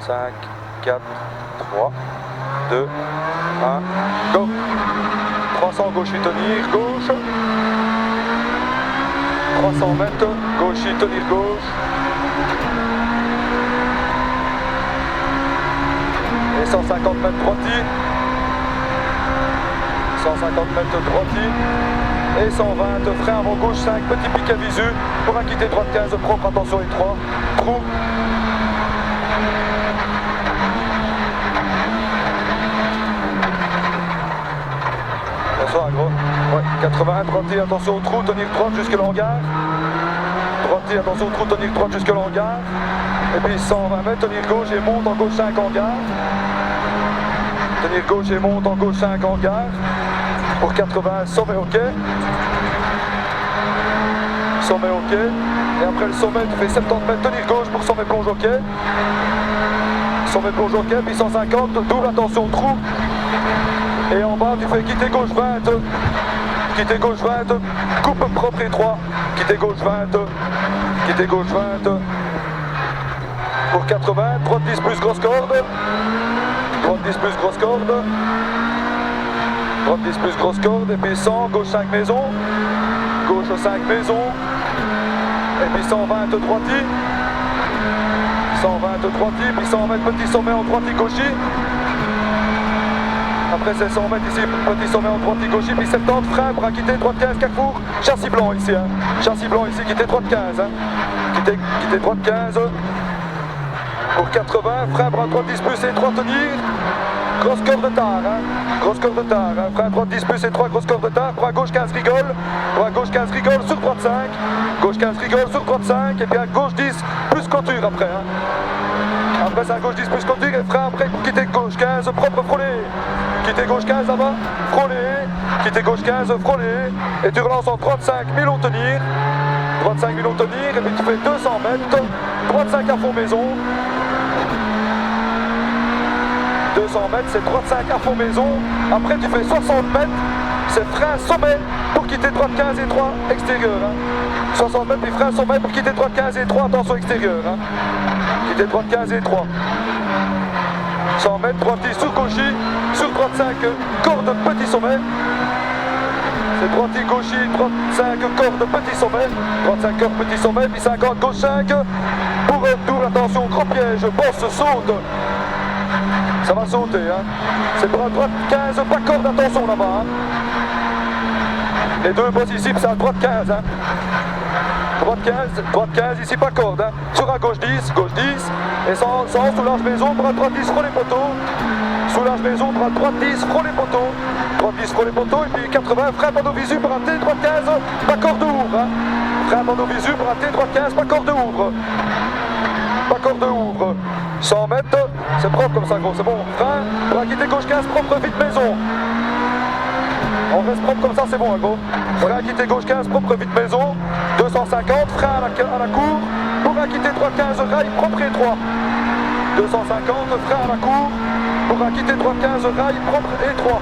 5, 4, 3, 2, 1, go. 300 gauche et tenir, gauche. 300 mètres, gauche et tenir, gauche. Et 150 mètres droiti. 150 mètres droiti. Et 120, frein avant gauche 5, petit pic à visu. Pour un quitter droite 15, propre, attention étroit. Trou. Bonsoir gros. Ouais, 81, droiti, attention au trou, tenir droite jusqu'à l'hangar. Droiti, attention au trou, tenir droite jusqu'à l'hangar. Et puis 120 mètres, tenir gauche et monte en gauche 5 hangar. Tenir gauche et monte en gauche 5 hangar. Pour 80, sommet ok. Sommet ok. Et après le sommet, tu fais 70 mètres, tenir gauche pour sommet plonge ok. Sommet plonge ok, puis 150, double attention trou. Et en bas, tu fais quitter gauche 20. Quitter gauche 20, coupe propre étroit. Quitter gauche 20. Quitter gauche 20. Pour 80, droite 10 plus grosse corde. Droite 10 plus grosse corde. Droite 10 plus grosse corde. Et puis 100, gauche 5 maisons. Gauche 5 maisons. Et puis 120 droiti. 120 droiti. Puis 100 mètres petit sommet en droiti gauchi. Après c'est 100 mètres ici, petit sommet en droiti gauchi. Puis 70, frein, bras quitté, droite 15, carrefour. Châssis blanc ici. Hein. Châssis blanc ici, quitté droite 15. Hein. Quitté droite 15. Pour 80, frein, bras droite 10 plus et 3 tenir. Grosse corde de tard, hein. Grosse corde de tard, hein. Frein droite 10 plus et 3, grosse corde de tard. Bras gauche 15 rigole. Bras gauche 15 rigole sur droite 5. Gauche 15 rigole sur droite 5. Et puis à gauche 10 plus clôture après. Hein. Après c'est à gauche 10 plus clôture et frein après quitter gauche 15, propre frôlé. Quitter gauche 15 là-bas, frôlé. Quitter gauche 15, frôlé. Et tu relances en droite 5, milon tenir. Droite 5, milon tenir. Et puis tu fais 200 mètres. Droite 5 à fond maison. 200 mètres, c'est droite 5 à fond maison. Après, tu fais 60 mètres, c'est frein sommet pour quitter droite 15 et 3 extérieur. Hein. 60 mètres, puis frein sommet pour quitter droite 15 et 3, attention extérieur. Hein. Quitter droite 15 et 3. 100 mètres, droite 10 sur gauchi, sur droite 5, corde petit sommet. C'est droite 10 gauchi, droite 5, corde petit sommet. Droite 5, corde petit sommet, puis 50, gauche 5. Pour double attention, gros piège, bosse, saute. Ça va sauter, hein. C'est bras droite 15, pas corde, attention là-bas. Hein. Les deux bosses ici, c'est à droite 15. Hein. Droite 15, ici pas corde. Hein. Sur à gauche 10, et sans soulage maison, bras droite 10, frôle les poteaux. Soulage maison, bras droite 10, frôle les poteaux. Droite 10, frôle les poteaux, et puis 80, frein panneau visu, bras T, droite 15, pas corde ouvre. Hein. Frein panneau visu, bras T, droite 15, pas corde ouvre. Pas corde ouvre. 100 mètres, c'est propre comme ça gros, c'est bon. Frein, bras quitté gauche 15, propre vite maison. On reste propre comme ça, c'est bon, hein, gros. Frein quitté gauche 15, propre vite maison. 250, frein à la cour. Pour un quitter droite 15, rail propre et 3. 250, frein à la cour. Pour un quitter droite 15, rail propre et 3.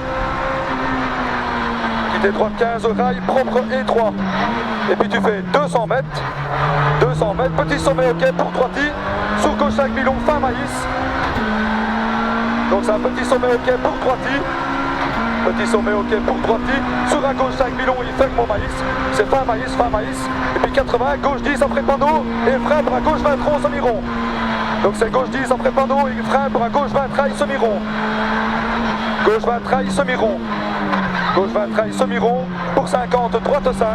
Quitter droite 15, rail propre et 3. Et puis tu fais 200 mètres. 200 mètres, petit sommet ok pour droiti. Sur gauche 5 milons, fin maïs. Donc c'est un petit sommet ok pour droiti. Petit sommet ok pour droiti. Sur un gauche 5 milons, il fait mon maïs. C'est fin maïs, fin maïs. Et puis 80, gauche 10 après panneau. Et frein pour à gauche 20 troncs semi-rond. Donc c'est gauche 10 après panneau et frein pour à gauche 20 trail semi-rond. Gauche 20 trail semi-rond. Gauche 20 trail semi-rond. Pour 50, droite 5.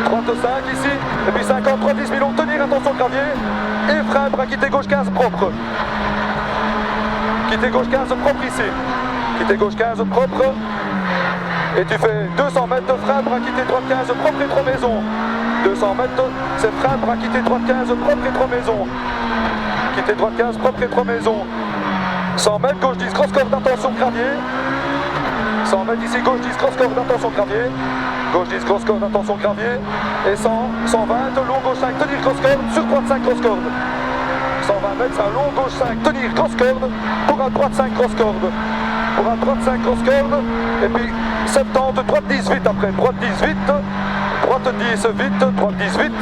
Droite 5 ici. Et puis 50, droite 10 milons, tenir, attention gravier. Et frein pour quitter gauche 15 propre. Quitter gauche 15 propre ici. Quitter gauche 15 propre. Et tu fais 200 mètres de frein pour quitter droite 15 propre et 3 maisons. 200 mètres, c'est frein pour quitter droite 15 propre et 3 maisons. Quitter droite 15 propre et 3 maisons. 100 mètres, gauche 10, grosse corde d'attention gravier. 100 mètres ici, gauche 10, grosse corde d'attention gravier. Gauche 10, grosse corde d'attention gravier. Et 100, 120, long gauche 5, tenir grosse corde, sur droite 5, grosse corde. 120 mètres, c'est un long gauche 5, tenir grosse corde, pour un droite 5, grosse corde. Pour un droite 5, grosse corde, et puis 70, droite 10 vite après, droite 10 vite, droite 10 vite, droite 10 vite,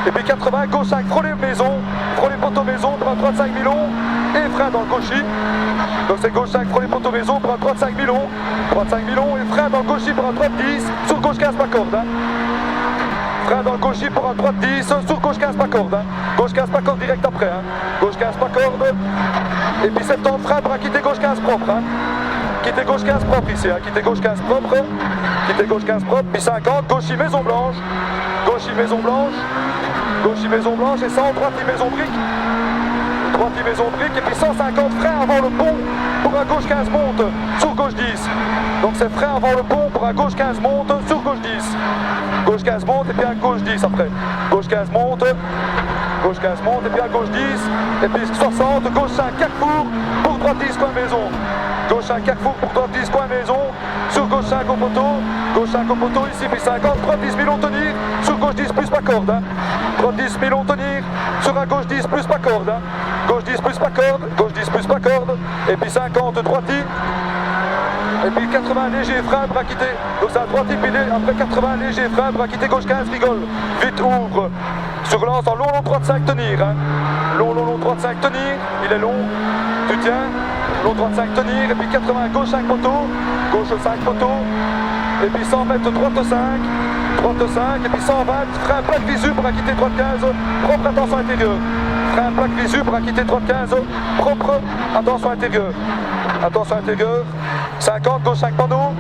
et puis 80, gauche 5, frôler maison, frôler poteau maison, droite 5 milons, et frein dans le gauchis. Donc c'est gauche 5 pour les poteaux maison pour un droite 5 milons. Droite 5 milons et frein dans le gauchis pour un droite 10 sur gauche 15 pas corde. Hein. Frein dans le gauchis pour un droite 10 sur gauche 15 pas corde. Hein. Gauche 15 pas corde direct après. Hein. Gauche 15 pas corde. Et puis 70 frein pour quitter gauche 15 propre. Hein. Quitter gauche 15 propre ici. Hein. Quitter gauche 15 propre. Quitter gauche 15 propre. Puis 50. Gauchis maison blanche. Gauchis maison blanche. Gauchis maison blanche et 100 droite maison brique. Droite maison brique et puis 150 freins avant le pont pour un gauche 15 monte sur gauche 10. Donc c'est frein avant le pont pour un gauche 15 monte sur gauche 10. Gauche 15 monte et puis un gauche 10 après. Gauche 15 monte. Gauche 15 monte et puis à gauche 10. Et puis 60, gauche 5 Carrefour pour droite 10 coin maison. Gauche 5 Carrefour pour droite 10 coin maison. Sur gauche 5 au poteau. Gauche 5 au poteau ici puis 50. Droite 10 millions tenir. Sur gauche 10 plus pas corde. Hein. Droite 10 millions tenir. Sur un gauche 10 plus pas corde. Hein. Gauche 10 plus pas corde. Gauche 10 plus pas corde. Et puis 50 droite 10. Et puis 80 léger frein pour quitter. Donc c'est un droite puis après 80 léger frein pour quitter gauche 15 rigole. Vite ouvre. Sur lance en long droite 5 tenir. Hein. Long droite 5 tenir. Il est long. Tu tiens. Long droite 5 tenir. Et puis 80 gauche 5 poteaux. Gauche 5 poteaux. Et puis 100 mètres droite 5. Droite 5. Et puis 120. Frein plaque visu pour quitter droite 15. Propre attention intérieure. Frein plaque visu pour quitter droite 15. Propre attention intérieure. Attention intérieure. 50 gauche 5 panneaux.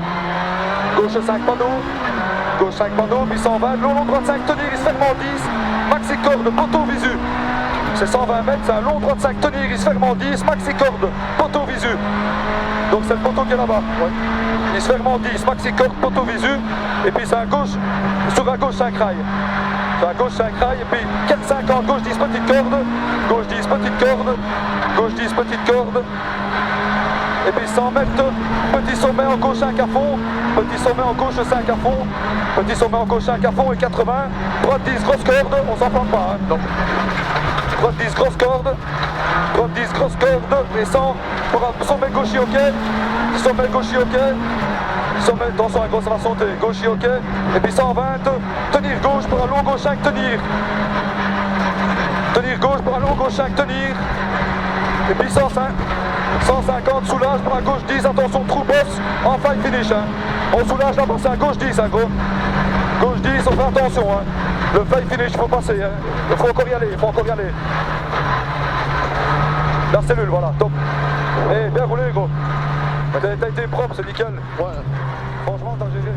Gauche 5 panneaux. Gauche 5 panneaux. Puis 120. Long droite 5 tenir. Il se ferme en 10. Maxi corde, poteau visu. C'est 120 mètres, c'est un long droite 5 tenir, il se ferme en 10, maxi corde, poteau visu. Donc c'est le poteau qui est là-bas. Ouais. Il se ferme en 10, maxi corde, poteau visu. Et puis c'est à gauche, sur la gauche 5 rails. Sur la gauche 5 rails, et puis 4,50, gauche 10, petite corde. Gauche 10, petite corde. Gauche 10, petite corde. Et puis 100 mètres, petit sommet en gauche 5 à fond, petit sommet en gauche 5 à fond, petit sommet en gauche 5 à fond et 80, droite 10 grosse corde, on s'en prend pas. Hein, donc. Droite 10 grosse corde, droite 10 grosse corde, et 100 pour un sommet gauche ok, sommet gauche ok, sommet, attention à gauche ça va sauter, gauche ok, et puis 120, tenir gauche pour un long gauche 5 tenir, tenir gauche pour un long gauche 5 tenir, et puis 150 soulage pour un gauche 10, attention trou boss, en fight finish. Hein. On soulage là-bas, c'est un gauche 10, hein, gros. Gauche 10, on fait attention. Hein. Le fight finish, il faut passer. Hein. Il faut encore y aller, il faut encore y aller. La cellule, voilà, top. Eh, bien roulé, gros. T'as été propre, c'est nickel. Ouais. Franchement, t'as géré.